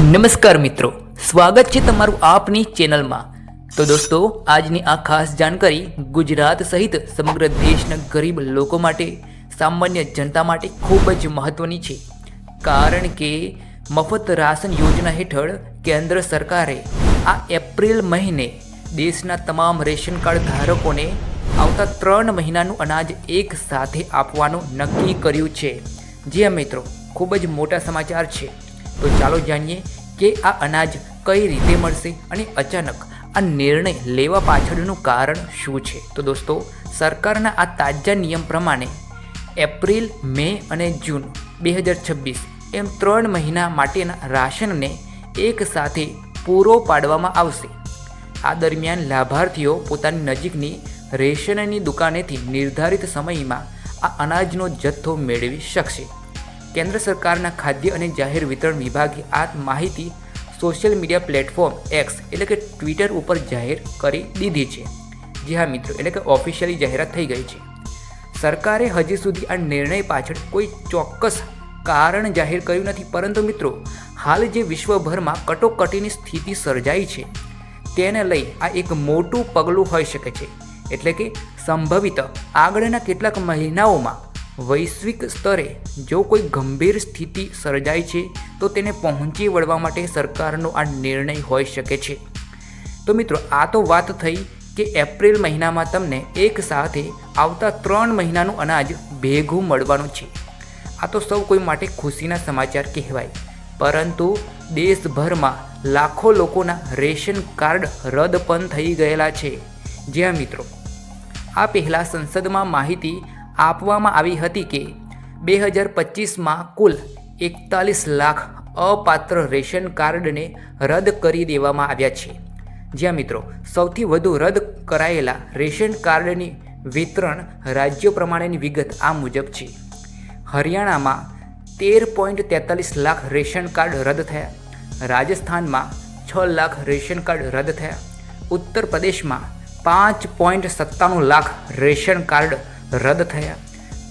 નમસ્કાર મિત્રો, સ્વાગત છે તમારું આપની ચેનલમાં। તો દોસ્તો, આજની આ ખાસ જાણકારી ગુજરાત સહિત સમગ્ર દેશના ગરીબ લોકો માટે, સામાન્ય જનતા માટે ખૂબ જ મહત્વની છે, કારણ કે મફત રાશન યોજના હેઠળ કેન્દ્ર સરકારે આ એપ્રિલ મહિને દેશના તમામ રેશન કાર્ડ ધારકોને આવતા 3 મહિનાનું અનાજ એક સાથે આપવાનું નક્કી કર્યું છે। જી હા મિત્રો, ખૂબ જ મોટા સમાચાર છે। તો ચાલો જાણીએ કે આ અનાજ કઈ રીતે મળશે અને અચાનક આ નિર્ણય લેવા પાછળનું કારણ શું છે। તો દોસ્તો, સરકારના આ તાજા નિયમ પ્રમાણે એપ્રિલ, મે અને જૂન 2026 એમ 3 મહિના માટેના રાશનને એક સાથે પૂરો પાડવામાં આવશે। આ દરમિયાન લાભાર્થીઓ પોતાની નજીકની રેશનની દુકાનેથી નિર્ધારિત સમયમાં આ અનાજનો જથ્થો મેળવી શકશે। કેન્દ્ર સરકારના ખાદ્ય અને જાહેર વિતરણ વિભાગે આ માહિતી સોશિયલ મીડિયા પ્લેટફોર્મ એક્સ એટલે કે ટ્વિટર ઉપર જાહેર કરી દીધી છે। જી હા મિત્રો, એટલે કે ઓફિશિયલી જાહેરાત થઈ ગઈ છે। સરકારે હજી સુધી આ નિર્ણય પાછળ કોઈ ચોક્કસ કારણ જાહેર કર્યું નથી, પરંતુ મિત્રો, હાલ જે વિશ્વભરમાં કટોકટીની સ્થિતિ સર્જાઈ છે તેને લઈ આ એક મોટું પગલું હોઈ શકે છે। એટલે કે સંભવિત આગળના કેટલાક મહિનાઓમાં વૈશ્વિક સ્તરે જો કોઈ ગંભીર સ્થિતિ સર્જાય છે તો તેને પહોંચી વળવા માટે સરકારનો આ નિર્ણય હોઈ શકે છે। તો મિત્રો, આ તો વાત થઈ કે એપ્રિલ મહિનામાં તમને એક સાથે આવતા 3 મહિનાનું અનાજ ભેગું મળવાનું છે। આ તો સૌ કોઈ માટે ખુશીના સમાચાર કહેવાય, પરંતુ દેશભરમાં લાખો લોકોના રેશન કાર્ડ રદ પણ થઈ ગયેલા છે। જ્યાં મિત્રો, આ પહેલાં સંસદમાં માહિતી આપવામાં આવી હતી કે 2025માં કુલ 41 લાખ અપાત્ર રેશન કાર્ડને રદ કરી દેવામાં આવ્યા છે। જ્યાં મિત્રો, સૌથી વધુ રદ કરાયેલા રેશન કાર્ડની વિતરણ રાજ્યો પ્રમાણેની વિગત આ મુજબ છે। હરિયાણામાં 13.43 લાખ રેશન કાર્ડ રદ થયા, રાજસ્થાનમાં 6 લાખ રેશન કાર્ડ રદ થયા, ઉત્તર પ્રદેશમાં 5.97 લાખ રેશન કાર્ડ રદ થયા,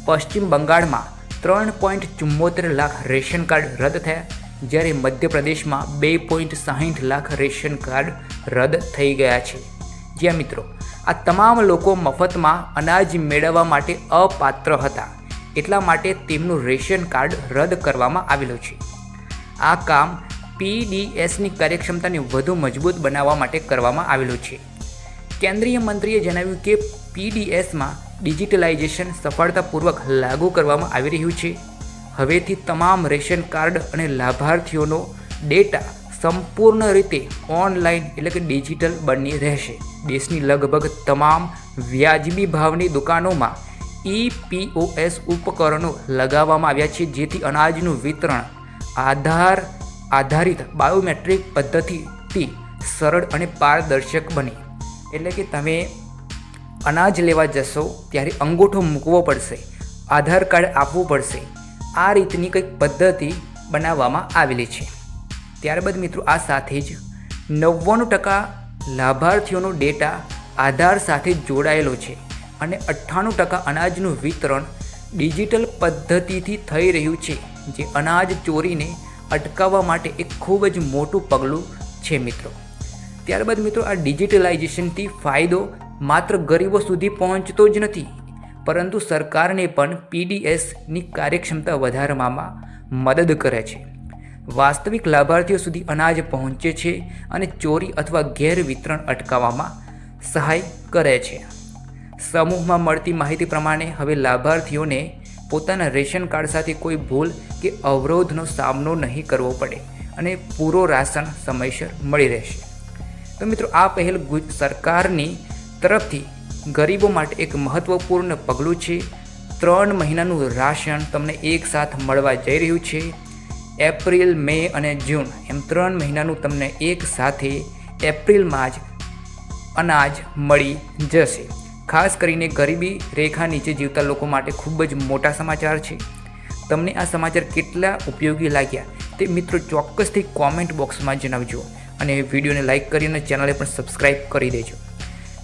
પશ્ચિમ બંગાળમાં 3.74 લાખ રેશન કાર્ડ રદ થયા, જ્યારે મધ્યપ્રદેશમાં 2.60 લાખ રેશન કાર્ડ રદ થઈ ગયા છે। જ્યાં મિત્રો, આ તમામ લોકો મફતમાં અનાજ મેળવવા માટે અપાત્ર હતા, એટલા માટે તેમનું રેશન કાર્ડ રદ કરવામાં આવેલું છે। આ કામ પીડીએસની કાર્યક્ષમતાને વધુ મજબૂત બનાવવા માટે કરવામાં આવેલું છે। કેન્દ્રીય મંત્રીએ જણાવ્યું કે પીડીએસમાં ડિજિટલાઇઝેશન સફળતાપૂર્વક લાગુ કરવામાં આવી રહ્યું છે। હવેથી તમામ રેશન કાર્ડ અને લાભાર્થીઓનો ડેટા સંપૂર્ણ રીતે ઓનલાઈન એટલે કે ડિજિટલ બની રહેશે। દેશની લગભગ તમામ વ્યાજબી ભાવની દુકાનોમાં EPOS ઉપકરણો લગાવવામાં આવ્યા છે, જેથી અનાજનું વિતરણ આધારિત બાયોમેટ્રિક પદ્ધતિથી સરળ અને પારદર્શક બને। એટલે કે તમે અનાજ લેવા જશો ત્યારે અંગૂઠો મૂકવો પડશે, આધાર કાર્ડ આપવું પડશે, આ રીતની કંઈક પદ્ધતિ બનાવવામાં આવેલી છે। ત્યારબાદ મિત્રો, આ સાથે જ 99% લાભાર્થીઓનો ડેટા આધાર સાથે જોડાયેલો છે અને 98% અનાજનું વિતરણ ડિજિટલ પદ્ધતિથી થઈ રહ્યું છે, જે અનાજ ચોરીને અટકાવવા માટે એક ખૂબ જ મોટું પગલું છે મિત્રો। ત્યારબાદ મિત્રો, આ ડિજિટલાઇઝેશનથી ફાયદો માત્ર ગરીબો સુધી પહોંચતો જ નથી, પરંતુ સરકારને પણ પીડીએસની કાર્યક્ષમતા વધારવામાં મદદ કરે છે, વાસ્તવિક લાભાર્થીઓ સુધી અનાજ પહોંચે છે અને ચોરી અથવા ગેરવિતરણ અટકાવવામાં સહાય કરે છે। સમૂહમાં મળતી માહિતી પ્રમાણે હવે લાભાર્થીઓને પોતાના રેશન કાર્ડ સાથે કોઈ ભૂલ કે અવરોધનો સામનો નહીં કરવો પડે અને પૂરો રાશન સમયસર મળી રહેશે। તો મિત્રો, આ પહેલ સરકારની તરફથી ગરીબો માટે એક મહત્વપૂર્ણ પગલું છે। 3 મહિનાનું રાશન તમને એક સાથ મળવા જઈ રહ્યું છે। એપ્રિલ, મે અને જૂન એમ 3 મહિનાનું તમને એક સાથે એપ્રિલમાં જ અનાજ મળી જશે। ખાસ કરીને ગરીબી રેખા નીચે જીવતા લોકો માટે ખૂબ જ મોટા સમાચાર છે। તમને આ સમાચાર કેટલા ઉપયોગી લાગ્યા તે મિત્રો ચોક્કસથી કોમેન્ટ બોક્સમાં જણાવજો, અને વિડીયોને લાઇક કરીને ચેનલને પણ સબસ્ક્રાઈબ કરી દેજો।